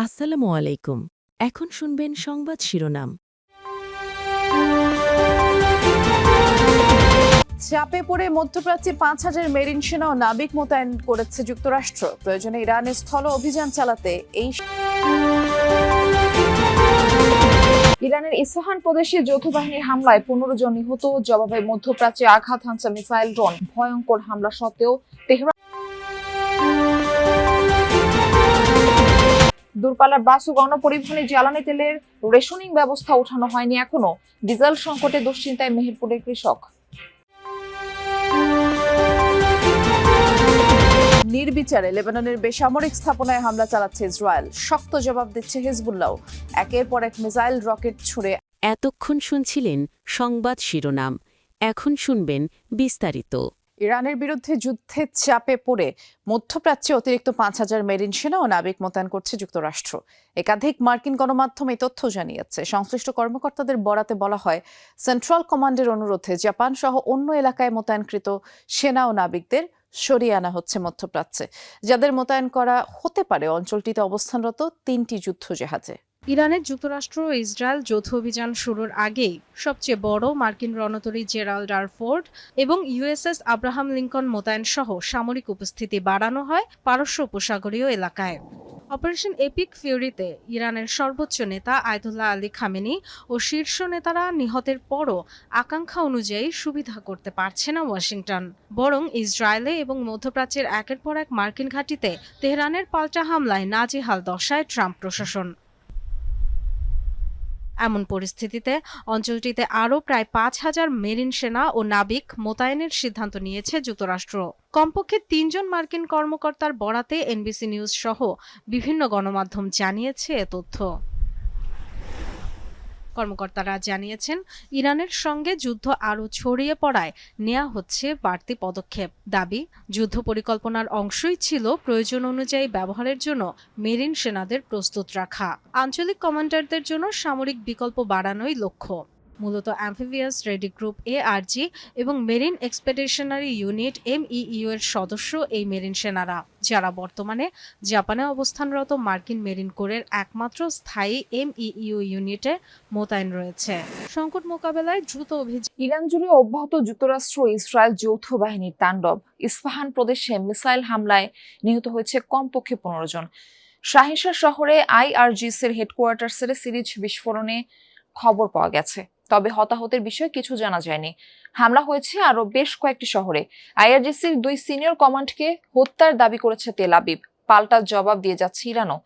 আসসালামু আলাইকুম। এখন শুনবেন সংবাদ শিরোনাম। চাপে পড়ে মধ্যপ্রাচ্যে ৫,০০০ মেরিন সেনা ও নাবিক মোতায়েন করেছে যুক্তরাষ্ট্র। প্রয়োজনে ইরানের স্থল অভিযান চালাতে ইরানের ইসফাহান প্রদেশে যৌথ বাহিনীর হামলায় ১৫ জন নিহত। জবাবে মধ্যপ্রাচ্যে আঘাত হানছে মিসাইল ড্রোন। ভয়ঙ্কর হামলা সত্ত্বেও তেহরান দূরপাল্লার বাস ও গণপরিবহনে জ্বালানি তেলের রেশনিং ব্যবস্থা ওঠানো হয়নি এখনো। ডিজেল সংকটে দুশ্চিন্তায় মেহেরপুরের কৃষক। নির্বিচারে লেবাননের বেসামরিক স্থাপনায় হামলা চালাচ্ছে ইসরায়েল। শক্ত জবাব দিচ্ছে হিজবুল্লাহ। একের পর এক মিসাইল রকেট ছুড়ে। এতক্ষণ শুনছিলেন সংবাদ শিরোনাম। এখন শুনবেন বিস্তারিত। ইরানের বিরুদ্ধে যুদ্ধের চাপে পড়ে মধ্যপ্রাচ্যে অতিরিক্ত ৫,০০০ মেরিন সেনা ও নাবিক মোতায়েন করছে যুক্তরাষ্ট্র। একাধিক মার্কিন গণমাধ্যম এই তথ্য জানিয়েছে। সংশ্লিষ্ট কর্মকর্তাদের বরাতে বলা হয়, সেন্ট্রাল কমান্ডের অনুরোধে জাপান সহ অন্য এলাকায় মোতায়েনকৃত সেনা ও নাবিকদের সরিয়ে আনা হচ্ছে মধ্যপ্রাচ্যে, যাদের মোতায়েন করা হতে পারে অঞ্চলটিতে অবস্থানরত ৩টি যুদ্ধজাহাজে। ইরানের যুক্তরাষ্ট্র ও ইসরায়েল যৌথ অভিযান শুরুর আগেই সবচেয়ে বড় মার্কিন রণতরী জেরাল্ড আর ফোর্ড এবং ইউএসএস আব্রাহাম লিঙ্কন মোতায়েন সহ সামরিক উপস্থিতি বাড়ানো হয় পারস্য উপসাগরীয় এলাকায়। অপারেশন এপিক ফিউরিতে ইরানের সর্বোচ্চ নেতা আয়াতুল্লাহ আলী খামেনি ও শীর্ষ নেতারা নিহতের পরও আকাঙ্ক্ষা অনুযায়ী সুবিধা করতে পারছে না ওয়াশিংটন। বরং ইসরায়েলে এবং মধ্যপ্রাচ্যের একের পর এক মার্কিন ঘাঁটিতে তেহরানের পাল্টা হামলায় নাজেহাল দশায় ট্রাম্প প্রশাসন। এমন পরিস্থিতিতে অঞ্চলটিতে আরও প্রায় ৫,০০০ মেরিন সেনা ও নাবিক মোতায়েনের সিদ্ধান্ত নিয়েছে যুক্তরাষ্ট্র। কমপক্ষে ৩ জন মার্কিন কর্মকর্তার বরাতে এনবিসি নিউজ সহ বিভিন্ন গণমাধ্যম জানিয়েছে এ তথ্য। কর্মকর্তারা জানিয়েছেন, ইরানের সঙ্গে যুদ্ধ আরও ছড়িয়ে পড়ায় নেওয়া হচ্ছে বাড়তি পদক্ষেপ। দাবি, যুদ্ধ পরিকল্পনার অংশই ছিল প্রয়োজন অনুযায়ী ব্যবহারের জন্য মেরিন সেনাদের প্রস্তুত রাখা। আঞ্চলিক কমান্ডারদের জন্য সামরিক বিকল্প বাড়ানোই লক্ষ্য। মূলত অ্যাম্ফিবিয়াস রেডি গ্রুপ এআরজি এবং মেরিন এক্সপেডিশনারি ইউনিট এমইইউ এর সদস্য এই মেরিন সেনারা, যারা বর্তমানে জাপানে অবস্থানরত মার্কিন মেরিন কোরের একমাত্র স্থায়ী এমইইউ ইউনিটে মোতায়েন রয়েছে। সংকট মোকাবেলায় দ্রুত অভিযান। ইরান জুড়ে অব্যাহত যুক্তরাষ্ট্র ও ইসরায়েল যৌথ বাহিনীর তাণ্ডব। ইস্পাহান প্রদেশে মিসাইল হামলায় নিহত হয়েছে কমপক্ষে ১৫ জন। শাহিনশাহ শহরে আইআরজিসির হেডকোয়ার্টার্সের সিরিজ বিস্ফোরণে খবর পাওয়া গেছে, তবে হতাহতের বিষয়ে কিছু জানা যায়নি। হামলা হয়েছে আরও বেশ কয়েকটি শহরে। আইআরজিসির ২ সিনিয়র কমান্ডকে হত্যার দাবি করেছে তেল আবিব। পাল্টা জবাব দিয়ে যাচ্ছে ইরানও।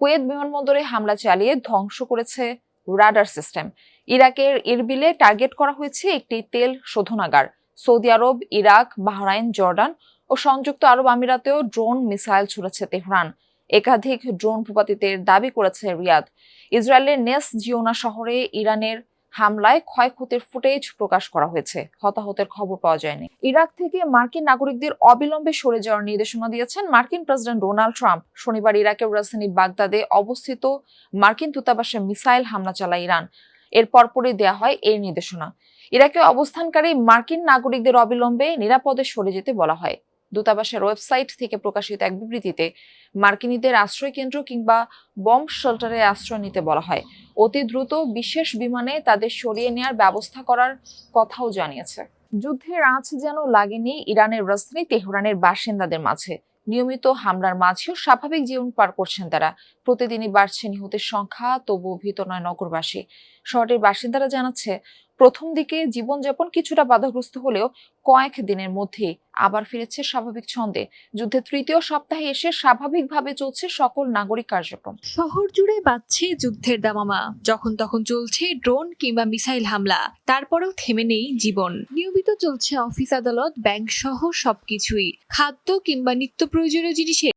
কুয়েত বিমানবন্দরে হামলা চালিয়ে ধ্বংস করেছে রাডার সিস্টেম। ইরাকের ইরবিলে টার্গেট করা হয়েছে একটি তেল শোধনাগার। সৌদি আরব, ইরাক, বাহরাইন, জর্ডান ও সংযুক্ত আরব আমিরাতেও ড্রোন মিসাইল ছুড়েছে তেহরান। একাধিক ড্রোন ভূপাতিতের দাবি করেছে রিয়াদ। ইসরায়েলের নেস জিওনা শহরে ইরানের হামলায় ক্ষয়ক্ষতির ফুটেজ প্রকাশ করা হয়েছে। হতাহতের খবর পাওয়া যায়নি। ইরাক থেকে মার্কিন নাগরিকদের অবিলম্বে সরে যাওয়ার নির্দেশনা দিয়েছেন মার্কিন প্রেসিডেন্ট ডোনাল্ড ট্রাম্প। শনিবার ইরাকের রাজধানী বাগদাদে অবস্থিত মার্কিন দূতাবাসে মিসাইল হামলা চালায় ইরান। এর পরপরই দেয়া হয় এই নির্দেশনা। ইরাকে অবস্থানকারী মার্কিন নাগরিকদের অবিলম্বে নিরাপদে সরে যেতে বলা হয়। দূতাবাসের ওয়েবসাইট থেকে প্রকাশিত এক বিবৃতিতে মার্কিনীদের আশ্রয় কেন্দ্র কিংবা বম্ব শেল্টারে আশ্রয় নিতে বলা হয়। অতি দ্রুত বিশেষ বিমানে তাদের সরিয়ে নেওয়ার ব্যবস্থা করার কথাও জানিয়েছে। যুদ্ধের আঁচ যেন লাগেনি ইরানের রাজধানী তেহরানের বাসিন্দাদের মাঝে। নিয়মিত হামলার মাঝেও স্বাভাবিক জীবন পার করছেন তারা। প্রতিদিনই বাড়ছে নিহতের সংখ্যা, তবুও ভীত নয় নগরবাসী। শহরের বাসিন্দারা জানাচ্ছে, প্রথম দিকে জীবনযাপন কিছুটা বাধাগ্রস্ত হলেও কয়েক দিনের মধ্যেই আবার ফিরেছে স্বাভাবিক ছন্দে। যুদ্ধের ৩য় সপ্তাহে এসে স্বাভাবিকভাবে চলছে সকল নাগরিক কার্যক্রম। শহর জুড়ে বাজছে যুদ্ধের দামামা। যখন তখন চলছে ড্রোন কিংবা মিসাইল হামলা। তারপরেও থেমে নেই জীবন। নিয়মিত চলছে অফিস, আদালত, ব্যাংক সহ সবকিছুই। খাদ্য কিংবা নিত্য প্রয়োজনীয় জিনিসের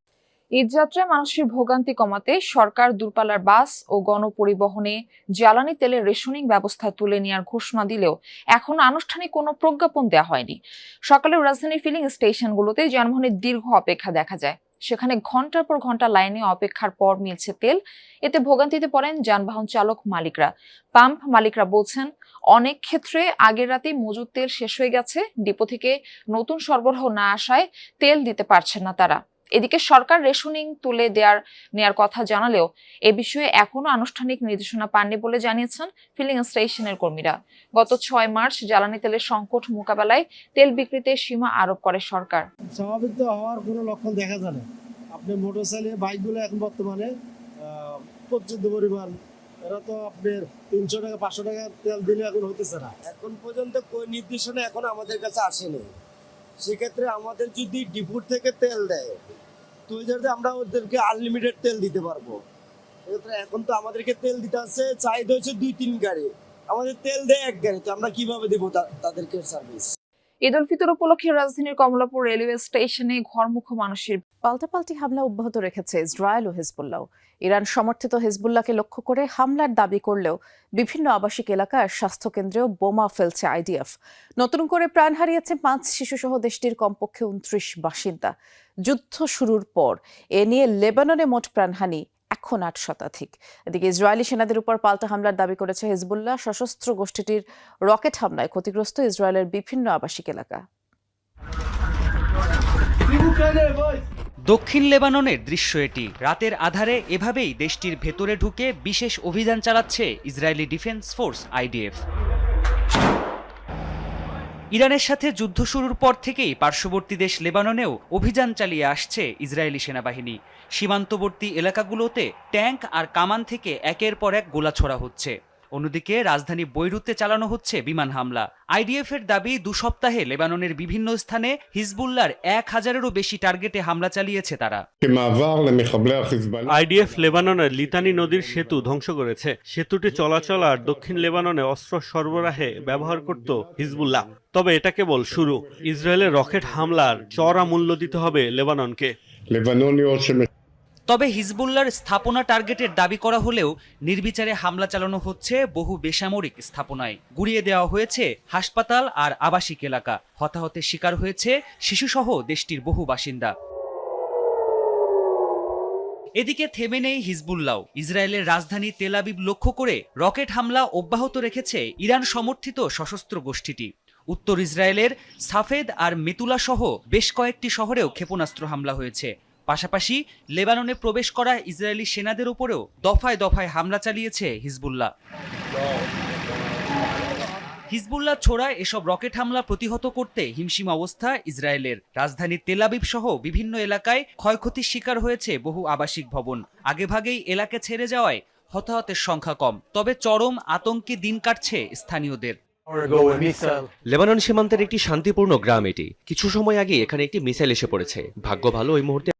ঈদযাত্রায় মানুষের ভোগান্তি কমাতে সরকার দূরপাল্লার বাস ও গণপরিবহনে জ্বালানি তেলের রেশনিং ব্যবস্থা তুলে নেওয়ার ঘোষণা দিলেও এখনো আনুষ্ঠানিক কোনো প্রজ্ঞাপন দেওয়া হয়নি। সকালে রাজধানীর ফিলিং স্টেশনগুলোতে যানবাহনের দীর্ঘ অপেক্ষা দেখা যায়। সেখানে ঘন্টার পর ঘন্টা লাইনে অপেক্ষার পর মিলছে তেল। এতে ভোগান্তিতে পড়েন যানবাহন চালক মালিকরা। পাম্প মালিকরা বলছেন, অনেক ক্ষেত্রে আগের রাতেই মজুদ তেল শেষ হয়ে গেছে। ডিপো থেকে নতুন সরবরাহ না আসায় তেল দিতে পারছেন না তারা। এদিকে সরকার রেশনিং তুলে নেয়ার কথা জানালেও এ বিষয়ে এখনো আনুষ্ঠানিক নির্দেশনা পাননি বলে জানিয়েছেন ফিলিং স্টেশনের কর্মীরা। গত 6 মার্চ জ্বালানি তেলের সংকট মোকাবেলায় তেল বিক্রিতে সীমা আরোপ করে সরকার। স্বাভাবিক তো হওয়ার কোনো লক্ষণ দেখা যায় না। আপনি মোটরসাইকেল বাইকগুলো এখন বর্তমানে প্রচুর পরিমাণ, এরা তো আপনার 300 টাকা 500 টাকা তেল দিলে এখন হইতেছে না। এখন পর্যন্ত কোনো নির্দেশনা এখন আমাদের কাছে আসেনি। সেক্ষেত্রে আমাদের যদি ডিপুর থেকে তেল দেয় তো আমরা ওদেরকে আনলিমিটেড তেল দিতে পারবো। এখন তো আমাদেরকে তেল দিতে আছে চাহিদা হচ্ছে 2-3 গাড়ি, আমাদের তেল দেয় 1 গাড়ি, তো আমরা কিভাবে দেবো তাদেরকে সার্ভিস? ঈদ উল ফিতর উপলক্ষে রাজধানীর কমলাপুর রেলওয়ে স্টেশনে ঘরমুখো মানুষের পাল্টাপাল্টি হামলা অব্যাহত রেখেছে ইসরায়েল ও হিজবুল্লাহ। ইরান সমর্থিত হিজবুল্লাহকে লক্ষ্য করে হামলার দাবি করলেও বিভিন্ন আবাসিক এলাকা আর স্বাস্থ্যকেন্দ্রেও বোমা ফেলছে আইডিএফ। নতুন করে প্রাণ হারিয়েছে 5 শিশুসহ দেশটির কমপক্ষে 29 বাসিন্দা। যুদ্ধ শুরুর পর এ নিয়ে লেবাননে মোট প্রাণহানি এখন 8 শতাধিক। এদিকে ইসরায়েলি সেনাদের উপর পাল্টা হামলার দাবি করেছে হিজবুল্লাহ। সশস্ত্র গোষ্ঠীটির রকেট হামলায় ক্ষতিগ্রস্ত ইসরায়েলের বিভিন্ন আবাসিক এলাকা। দক্ষিণ লেবাননের দৃশ্য এটি। রাতের আধারে এভাবেই দেশটির ভেতরে ঢুকে বিশেষ অভিযান চালাচ্ছে ইসরায়েলি ডিফেন্স ফোর্স আইডিএফ। ইরানের সাথে যুদ্ধ শুরুর পর থেকেই পার্শ্ববর্তী দেশ লেবাননেও অভিযান চালিয়ে আসছে ইসরায়েলি সেনাবাহিনী। সীমান্তবর্তী এলাকাগুলোতে ট্যাঙ্ক আর কামান থেকে একের পর এক গোলা ছোড়া হচ্ছে। অন্যদিকে রাজধানী বৈরুতে চালানো হচ্ছে বিমান হামলা। আইডিএফ এর দাবি 2 সপ্তাহে লেবাননের বিভিন্ন স্থানে হিজবুল্লাহর 1000-এরও বেশি টার্গেটে হামলা চালিয়েছে তারা। আইডিএফ লেবাননের লিতানি নদীর সেতু ধ্বংস করেছে। সেতুটি চলাচল আর দক্ষিণ লেবাননে অস্ত্র সরবরাহে ব্যবহার করত হিজবুল্লাহ। তবে এটা কেবল শুরু। ইসরায়েলের রকেট হামলার চড়া মূল্য দিতে হবে লেবাননকে। তবে হিজবুল্লাহর স্থাপনা টার্গেটের দাবি করা হলেও নির্বিচারে হামলা চালানো হচ্ছে বহু বেসামরিক স্থাপনায়। গুড়িয়ে দেওয়া হয়েছে হাসপাতাল আর আবাসিক এলাকা। হতাহতের শিকার হয়েছে শিশুসহ দেশটির বহু বাসিন্দা। এদিকে থেমে নেই হিজবুল্লাহ। ইসরায়েলের রাজধানী তেল আবিব লক্ষ্য করে রকেট হামলা অব্যাহত রেখেছে ইরান সমর্থিত সশস্ত্র গোষ্ঠীটি। উত্তর ইসরায়েলের সাফেদ আর মেতুলা সহ বেশ কয়েকটি শহরেও ক্ষেপণাস্ত্র হামলা হয়েছে। পাশাপাশি লেবাননে প্রবেশ করা ইসরায়েলি সেনাদের উপরেও দফায় দফায় হামলা চালিয়েছে হিজবুল্লাহ। হিজবুল্লাহ ছোড়া এসব রকেট হামলা প্রতিহত করতে হিমশিম অবস্থা ইসরায়েলের। রাজধানী তেল আবিব সহ বিভিন্ন এলাকায় ক্ষয়ক্ষতির শিকার হয়েছে বহু আবাসিক ভবন। আগেভাগেই এলাকা ছেড়ে যাওয়ায় হতাহতের সংখ্যা কম, তবে চরম আতঙ্কে দিন কাটছে স্থানীয়দের। লেবানন সীমান্তের একটি শান্তিপূর্ণ গ্রাম এটি। কিছু সময় আগে এখানে একটি মিসাইল এসে পড়েছে। ভাগ্য ভালো ওই মুহূর্তে